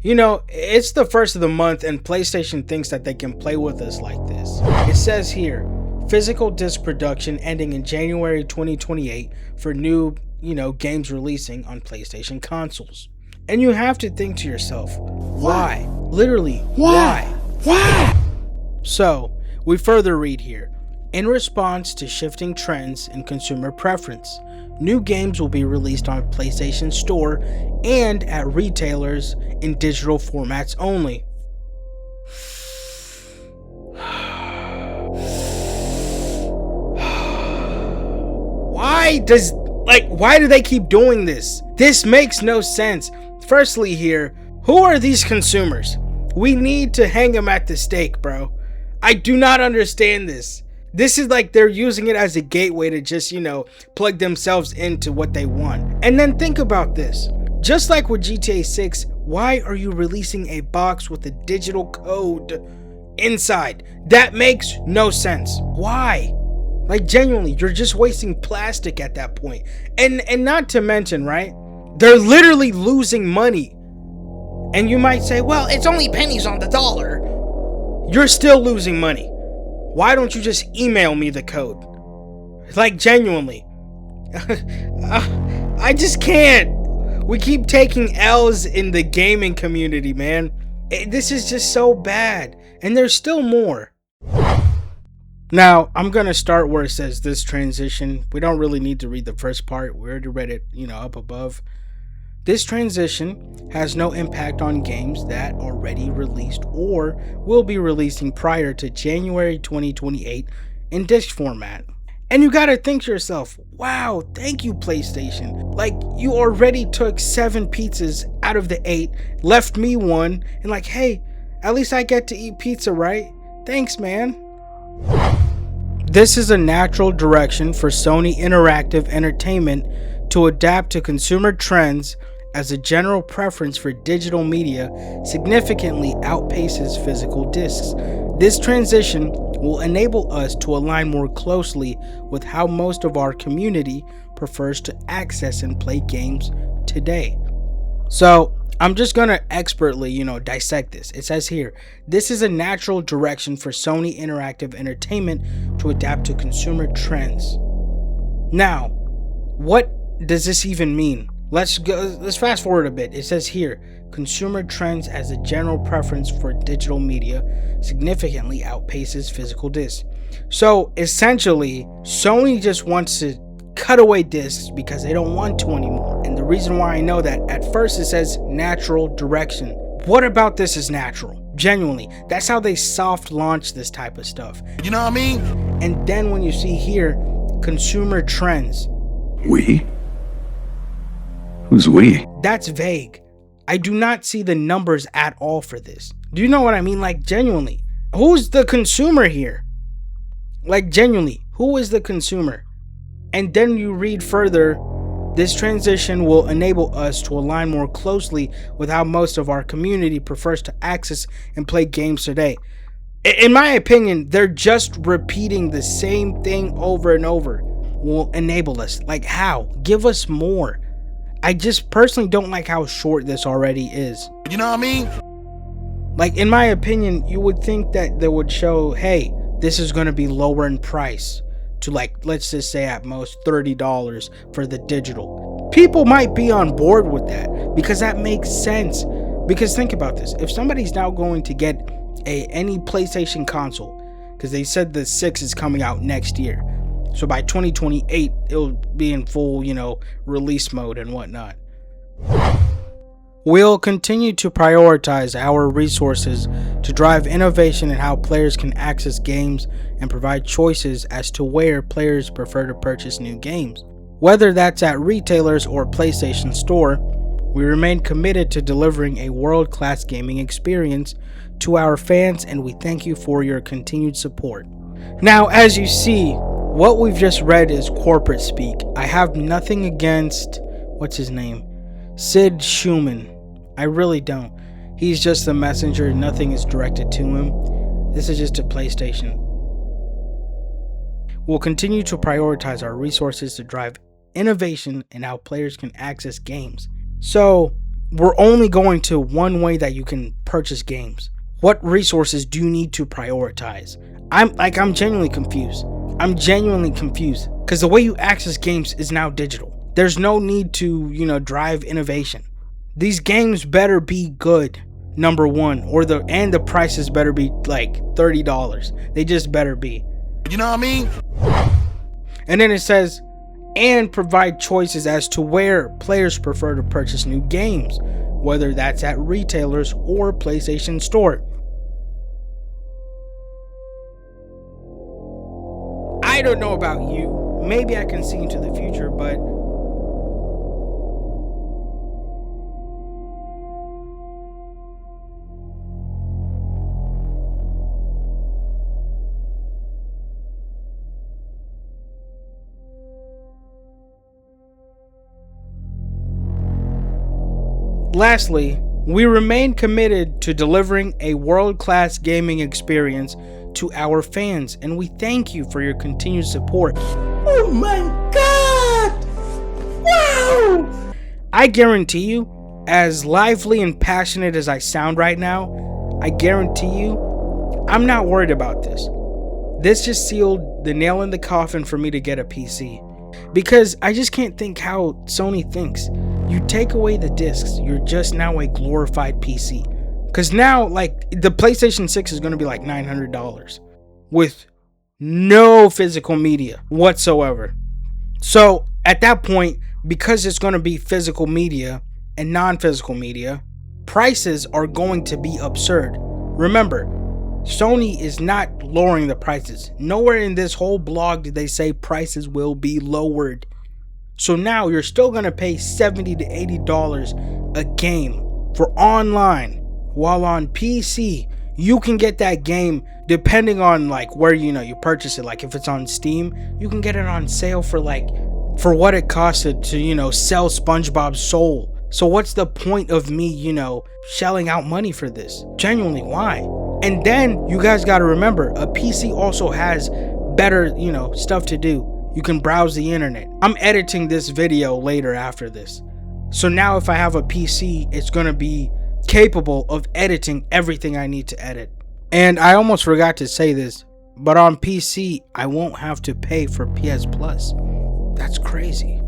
You know, it's the first of the month and PlayStation thinks that they can play with us like this. It says here, physical disc production ending in January 2028 for new, games releasing on PlayStation consoles. And you have to think to yourself, why? Literally, why? Why? So, we further read here. In response to shifting trends in consumer preference, new games will be released on PlayStation Store and at retailers in digital formats only. Why do they keep doing this? This makes no sense. Firstly here, who are these consumers? We need to hang them at the stake, bro. I do not understand this. This is like they're using it as a gateway to just, plug themselves into what they want. And then think about this. Just like with GTA 6, why are you releasing a box with a digital code inside? That makes no sense. Why? Like, genuinely, you're just wasting plastic at that point. And not to mention, right? They're literally losing money. And you might say, well, it's only pennies on the dollar. You're still losing money. Why don't you just email me the code? Like, genuinely. I just can't. We keep taking L's in the gaming community, man. This is just so bad. And there's still more. Now, I'm going to start where it says this transition. We don't really need to read the first part. We already read it, up above. This transition has no impact on games that are already released or will be releasing prior to January 2028 in disc format. And you gotta think to yourself, wow, thank you, PlayStation. Like, you already took 7 pizzas out of the 8, left me 1, and like, hey, at least I get to eat pizza, right? Thanks, man. This is a natural direction for Sony Interactive Entertainment to adapt to consumer trends as a general preference for digital media significantly outpaces physical discs. This transition will enable us to align more closely with how most of our community prefers to access and play games today. So, I'm just gonna expertly, dissect this. It says here, this is a natural direction for Sony Interactive Entertainment to adapt to consumer trends. Now, what does this even mean? Let's fast forward a bit. It says here, consumer trends as a general preference for digital media significantly outpaces physical discs. So essentially, Sony just wants to cut away discs because they don't want to anymore. And the reason why I know that, at first it says natural direction. What about this is natural? Genuinely, that's how they soft launch this type of stuff. You know what I mean? And then when you see here, consumer trends. We? Who's we? That's vague. I do not see the numbers at all for this. Do you know what I mean? Like, genuinely, who's the consumer here? Like, genuinely, who is the consumer? And then you read further, this transition will enable us to align more closely with how most of our community prefers to access and play games today. In my opinion, they're just repeating the same thing over and over. Will enable us. Like, how? Give us more. I just personally don't like how short this already is. You know what I mean? Like, in my opinion, you would think that they would show, hey, this is going to be lower in price to, like, let's just say at most $30 for the digital. People might be on board with that because that makes sense. Because think about this. If somebody's now going to get any PlayStation console, because they said the 6 is coming out next year. So by 2028, it'll be in full, release mode and whatnot. We'll continue to prioritize our resources to drive innovation in how players can access games and provide choices as to where players prefer to purchase new games. Whether that's at retailers or PlayStation Store, we remain committed to delivering a world-class gaming experience to our fans, and we thank you for your continued support. Now, as you see, what we've just read is corporate speak. I have nothing against, what's his name? Sid Schumann. I really don't. He's just a messenger. Nothing is directed to him. This is just a PlayStation. We'll continue to prioritize our resources to drive innovation in how players can access games. So, we're only going to one way that you can purchase games. What resources do you need to prioritize? I'm genuinely confused. I'm genuinely confused because the way you access games is now digital. There's no need to, drive innovation. These games better be good, number one, and the prices better be like $30. They just better be. You know what I mean? And then it says, and provide choices as to where players prefer to purchase new games, whether that's at retailers or PlayStation Store. I don't know about you. Maybe I can see into the future, but lastly, we remain committed to delivering a world-class gaming experience to our fans, and we thank you for your continued support. Oh my god! Wow! I guarantee you, as lively and passionate as I sound right now, I guarantee you, I'm not worried about this. This just sealed the nail in the coffin for me to get a PC. Because I just can't think how Sony thinks. You take away the discs, you're just now a glorified PC. Because now, the PlayStation 6 is going to be like $900 with no physical media whatsoever. So at that point, because it's going to be physical media and non-physical media, prices are going to be absurd. Remember, Sony is not lowering the prices. Nowhere in this whole blog did they say prices will be lowered. So now you're still going to pay $70 to $80 a game for online. While on PC, you can get that game depending on where you purchase it. If it's on Steam, you can get it on sale for what it costed to sell SpongeBob's soul. So what's the point of me shelling out money for this? Genuinely, why? And then you guys got to remember, a PC also has better stuff to do. You can browse the internet. I'm editing this video later after this, so now if I have a PC, it's gonna be capable of editing everything I need to edit. And I almost forgot to say this, but on PC I won't have to pay for PS Plus. That's crazy.